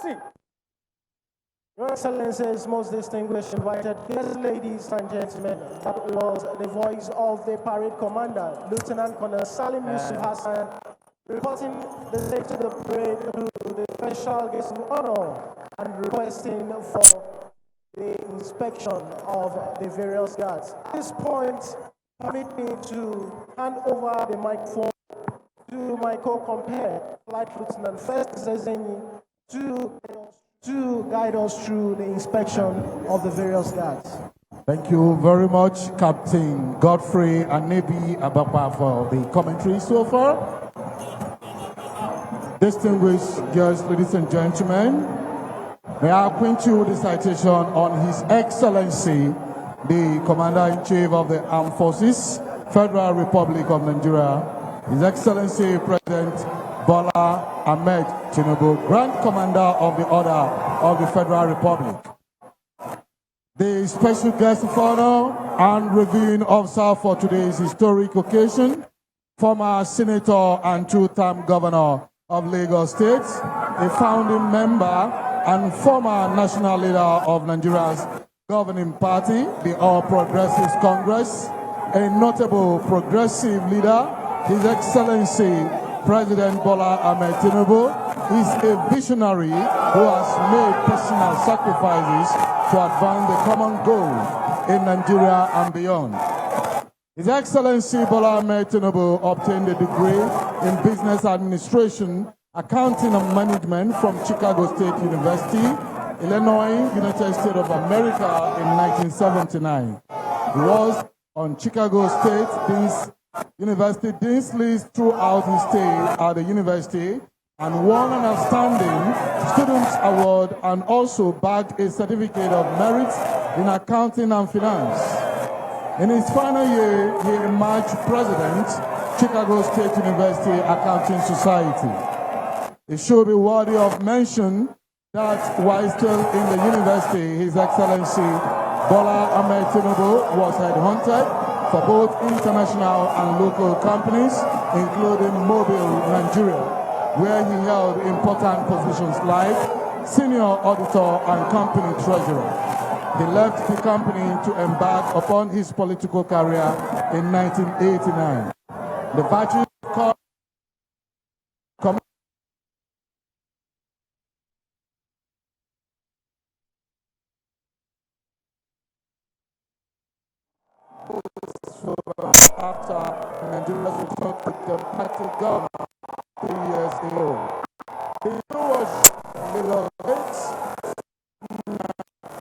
Excellency, Your Excellencies, most distinguished invited guests, ladies and gentlemen, that was the voice of the parade commander, Lieutenant Colonel Salim Yusuf Hassan, reporting the state of the parade to the special guest of honor and requesting for the inspection of the various guards. At this point, permit me to hand over the microphone to my co-compare, Flight Lieutenant First Zezeni, to guide us through the inspection of the various guards. Thank you very much, Captain Godfrey Anebi Abapa, for the commentary so far. Distinguished guests, ladies and gentlemen, may I acquaint you with the citation on His Excellency, the Commander-in-Chief of the Armed Forces, Federal Republic of Nigeria, His Excellency President Bola Ahmed Tinubu, Grand Commander of the Order of the Federal Republic. The special guest of honor and reviewing officer for today's historic occasion, former Senator and two-term Governor of Lagos State, a founding member and former national leader of Nigeria's governing party, the All Progressives Congress, a notable progressive leader, His Excellency President Bola Ahmed Tinubu is a visionary who has made personal sacrifices to advance the common goal in Nigeria and beyond. His Excellency Bola Ahmed Tinubu obtained a degree in business administration, accounting and management from Chicago State University, Illinois, United States of America in 1979. He was on Chicago State University Dean's List throughout his stay at the university and won an outstanding Students Award and also bagged a certificate of merit in accounting and finance. In his final year, he emerged president, Chicago State University Accounting Society. It should be worthy of mention that while still in the university, His Excellency Bola Ahmed Tinubu was headhunted for both international and local companies, including Mobile Nigeria, where he held important positions like senior auditor and company treasurer. He left the company to embark upon his political career in 1989. The virtues of after Nigeria's return to democratic government 3 years ago. The year was Lagos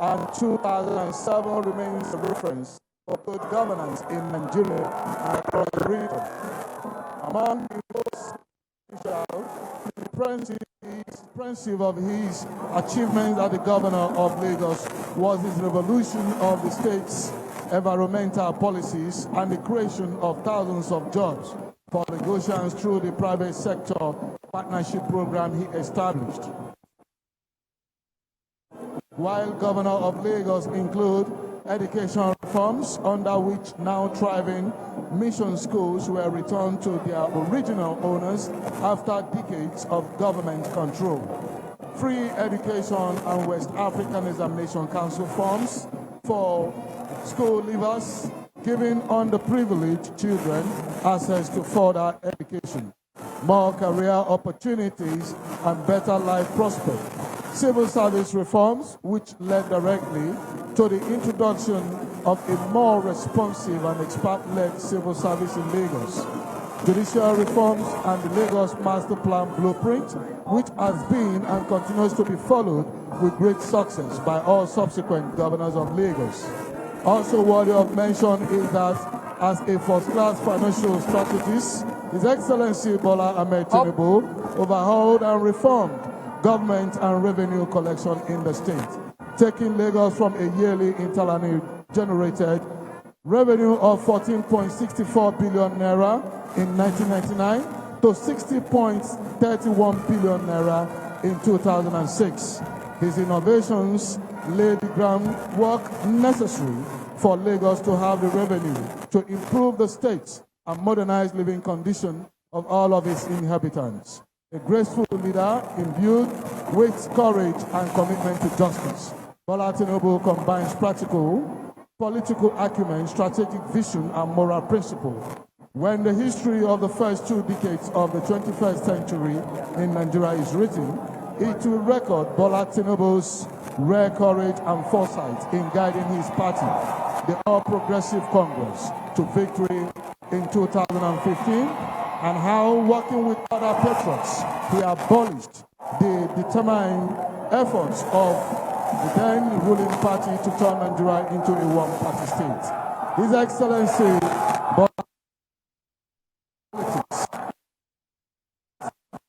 and 2007 remains a reference for good governance in Nigeria and across the region. Among the most impressive of his achievements as the governor of Lagos was his revolution of the state's environmental policies and the creation of thousands of jobs for Lagosians through the private sector partnership program he established. While governor of Lagos include education reforms under which now thriving mission schools were returned to their original owners after decades of government control. Free education and West African Examination Council forms for school leavers, giving underprivileged children access to further education, more career opportunities, and better life prospects. Civil service reforms, which led directly to the introduction of a more responsive and expert-led civil service in Lagos. Judicial reforms and the Lagos Master Plan blueprint, which has been and continues to be followed with great success by all subsequent governors of Lagos. Also worthy of mention is that as a first-class financial strategist, His Excellency Bola Ahmed Tinubu overhauled and reformed government and revenue collection in the state, taking Lagos from a yearly internally generated revenue of 14.64 billion naira in 1999 to 60.31 billion naira in 2006. His innovations laid the groundwork necessary for Lagos to have the revenue to improve the state and modernize living conditions of all of its inhabitants. A graceful leader imbued with courage and commitment to justice. Bola Tinubu combines practical, political acumen, strategic vision, and moral principle. When the history of the first 2 decades of the 21st century in Nigeria is written, it will record Bola Tinubu's rare courage and foresight in guiding his party, the All Progressive Congress, to victory in 2015, and how, working with other patriots, he abolished the determined efforts of the then ruling party to turn Nigeria into a one-party state. His Excellency Bola politics,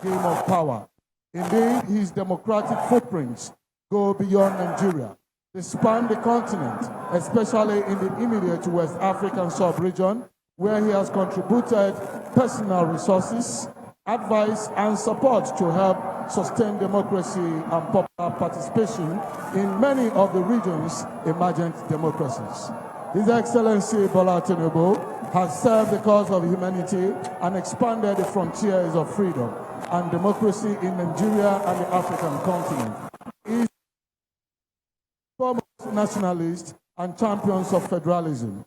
game of power. Indeed, his democratic footprints go beyond Nigeria. They span the continent, especially in the immediate West African sub-region, where he has contributed personal resources, advice, and support to help sustain democracy and popular participation in many of the region's emergent democracies. His Excellency Bola Tinubu has served the cause of humanity and expanded the frontiers of freedom and democracy in Nigeria and the African continent. He is foremost nationalist and champions of federalism.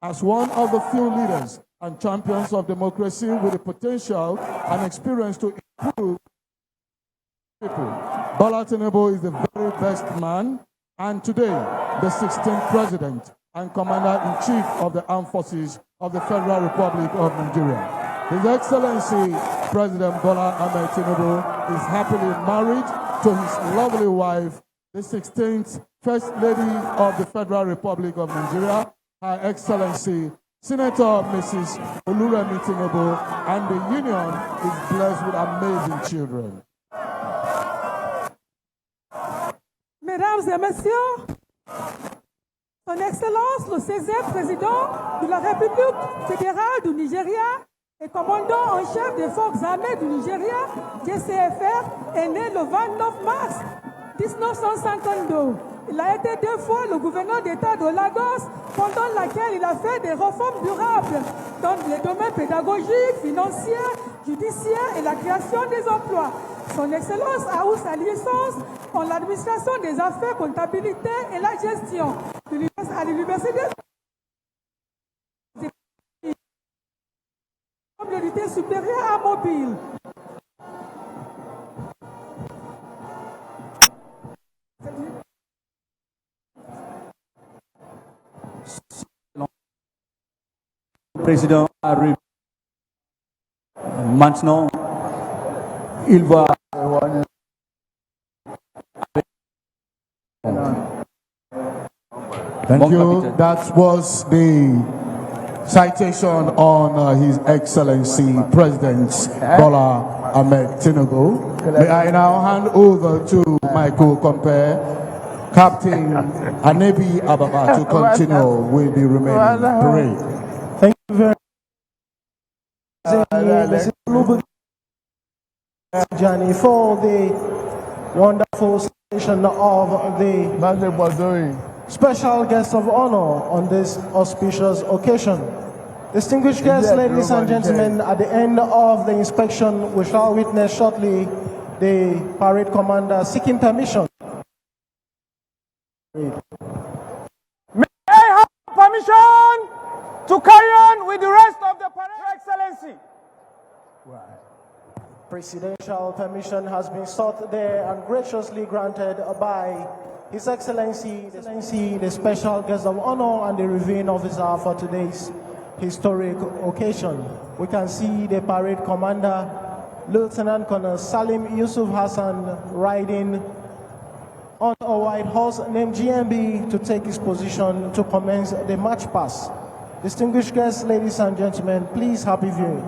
As one of the few leaders and champions of democracy with the potential and experience to improve people, Bola Tinubu is the very best man, and today the 16th president and commander-in-chief of the armed forces of the Federal Republic of Nigeria. His Excellency President Bola Ahmed Tinubu is happily married to his lovely wife, the 16th First Lady of the Federal Republic of Nigeria, Her Excellency Senator Mrs. Oluremi Tinubu, and the union is blessed with amazing children. Mesdames et messieurs, Son Excellence le 16e président de la République fédérale du Nigeria et commandant en chef des forces armées du Nigeria, JCFR, est né le 29 mars 1952. Il a été 2 fois le gouverneur d'État de Lagos, pendant laquelle il a fait des réformes durables dans les domaines pédagogiques, financiers, judiciaires et la création des emplois. Son Excellence a eu sa licence en l'administration des affaires, comptabilité et la gestion à l'Université de l'unité supérieure à Mobile. Le président arrive. Maintenant, il va. Thank you. That was the citation on His Excellency President Bola Ahmed Tinubu. May I now hand over to my co-compare, Captain Anebi Ababa, to continue with the remaining parade. Thank you very much, Johnny, for the wonderful citation of the special guest of honor on this auspicious occasion. Distinguished guests, ladies and gentlemen, at the end of the inspection, we shall witness shortly the parade commander seeking permission. May I have permission to carry on with the rest of the parade, Your Excellency? Presidential permission has been sought there and graciously granted by His Excellency, the special guest of honor and the reviewing officer for today's historic occasion. We can see the parade commander, Lieutenant Colonel Salim Yusuf Hassan, riding on a white horse named GMB to take his position to commence the march past. Distinguished guests, ladies and gentlemen, please happy viewing.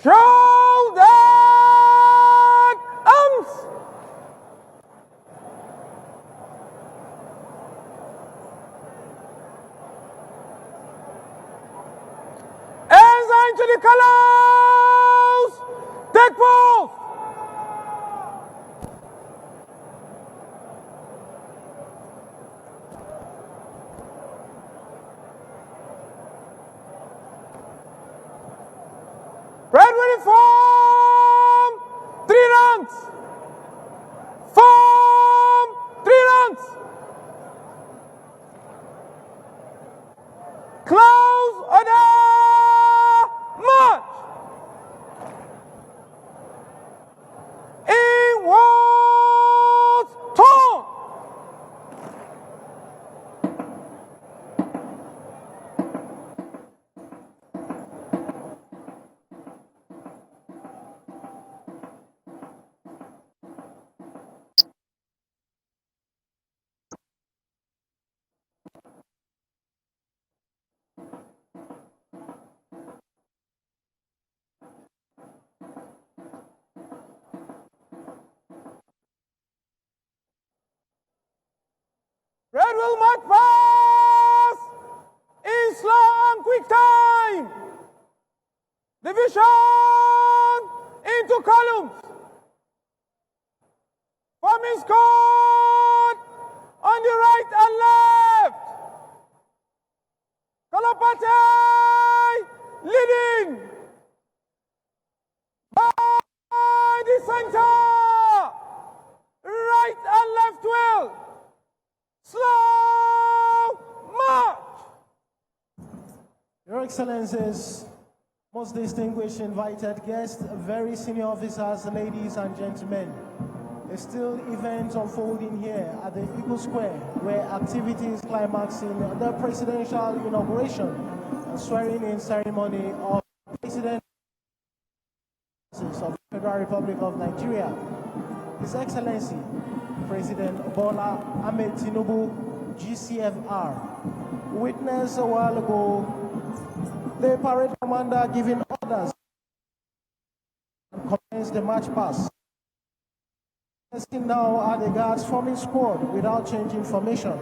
Shoulder arms! to the colors. Take post. Red will form 3 ranks. Form 3 ranks. Close order. March. Inwards turn. Red will march past in slow and quick time. Division into columns. Forming squad on the right and left. Color party leading by the center. Right and left wheel. Slow march. Your Excellencies, most distinguished invited guests, very senior officers, ladies and gentlemen. There's still events unfolding here at the Eagle Square, where activities climaxing the presidential inauguration and swearing-in ceremony of President of the Federal Republic of Nigeria, His Excellency President Bola Ahmed Tinubu, GCFR. Witnessed a while ago the parade commander giving orders and commence the march past. Now are the guards forming squad without changing formation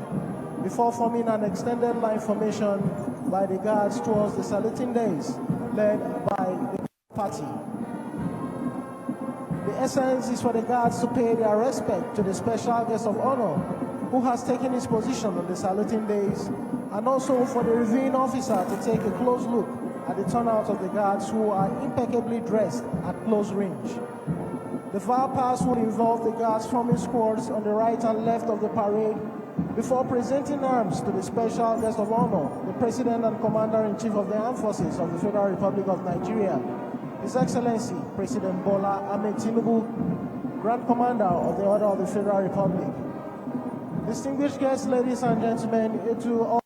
before forming an extended line formation by the guards towards the saluting days led by the party. The essence is for the guards to pay their respect to the special guest of honor who has taken his position on the saluting days, and also for the reviewing officer to take a close look at the turnout of the guards who are impeccably dressed at close range. The file pass will involve the guards forming squads on the right and left of the parade before presenting arms to the special guest of honor, the President and Commander-in-Chief of the Armed Forces of the Federal Republic of Nigeria, His Excellency President Bola Ahmed Tinubu, Grand Commander of the Order of the Federal Republic. Distinguished guests, ladies and gentlemen, it will all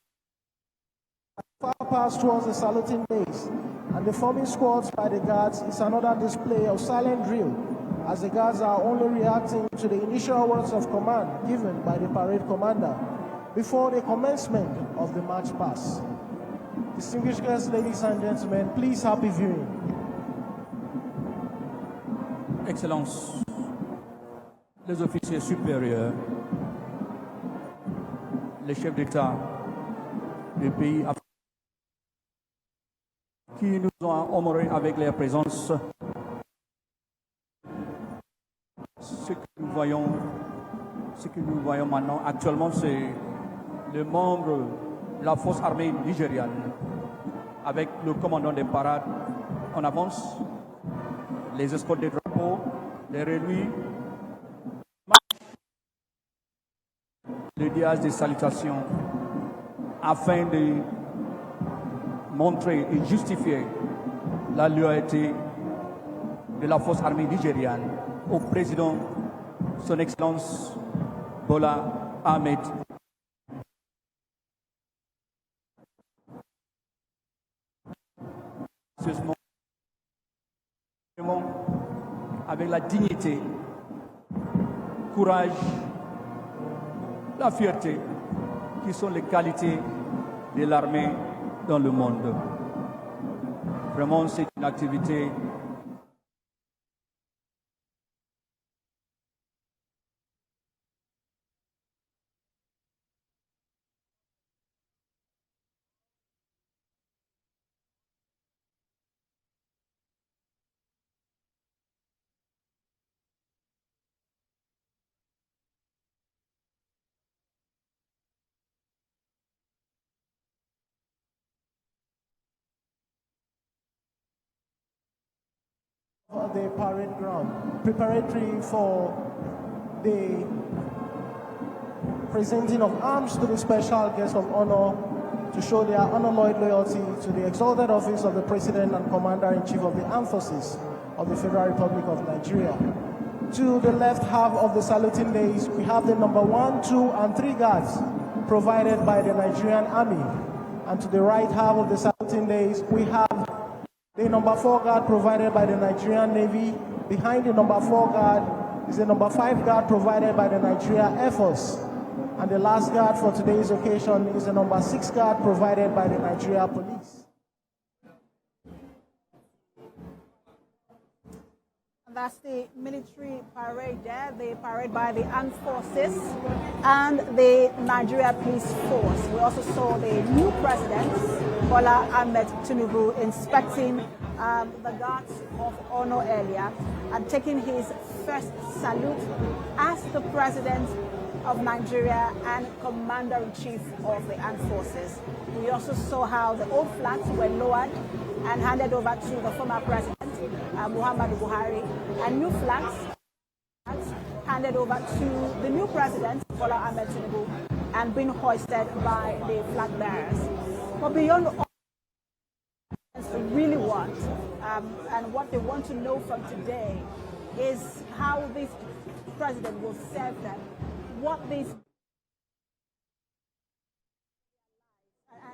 file pass towards the saluting days, and the forming squads by the guards is another display of silent drill, as the guards are only reacting to the initial words of command given by the parade commander before the commencement of the march pass. Distinguished guests, ladies and gentlemen, please happy viewing. Excellences, les officiers supérieurs, les chefs d'État des pays qui nous ont honorés avec leur présence. Ce que nous voyons maintenant actuellement, c'est les membres de la force armée nigériane avec le commandant des parades en avance, les escortes des drapeaux, derrière lui, le diage des salutations afin de montrer et justifier la loyauté de la force armée nigériane au président, son Excellence Bola Ahmed. Avec la dignité, courage, la fierté, qui sont les qualités de l'armée dans le monde. Vraiment, c'est une activité the parade ground, preparatory for the presenting of arms to the special guests of honor to show their unalloyed loyalty to the exalted office of the President and Commander-in-Chief of the Armed Forces of the Federal Republic of Nigeria. To the left half of the saluting days, we have the number 1, 2, and 3 guards provided by the Nigerian Army. And to the right half of the saluting days, we have the number 4 guard provided by the Nigerian Navy. Behind the number 4 guard is the number 5 guard provided by the Nigeria Air Force. And the last guard for today's occasion is the number 6 guard provided by the Nigeria Police. That's the military parade there, the parade by the armed forces and the Nigeria Police Force. We also saw the new president, Bola Ahmed Tinubu, inspecting the guards of honor earlier and taking his first salute as the president of Nigeria and Commander-in-Chief of the Armed Forces. We also saw how the old flags were lowered and handed over to the former president, Muhammadu Buhari, and new flags handed over to the new president, Bola Ahmed Tinubu, and being hoisted by the flag bearers. But beyond all they really want, and what they want to know from today, is how this president will serve them. What this,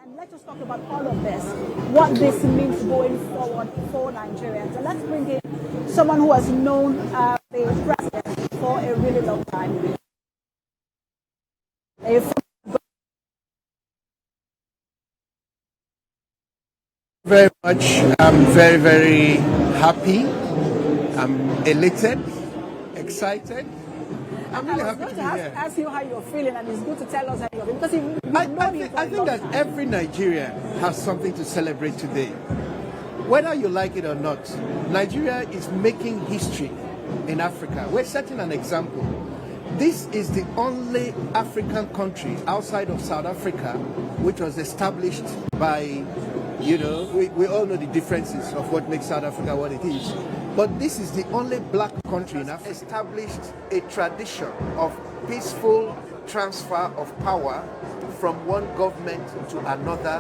and let's just talk about all of this, what this means going forward for Nigerians. And let's bring in someone who has known the president for a really long time. Very much. I'm very, very happy. I'm elated, excited. I'm really happy to be here. Ask you how you're feeling, and it's good to tell us how you're feeling, because I think that every Nigerian has something to celebrate today. Whether you like it or not, Nigeria is making history in Africa. We're setting an example. This is the only African country outside of South Africa which was established by, we all know the differences of what makes South Africa what it is. But this is the only black country in Africa established a tradition of peaceful transfer of power from one government to another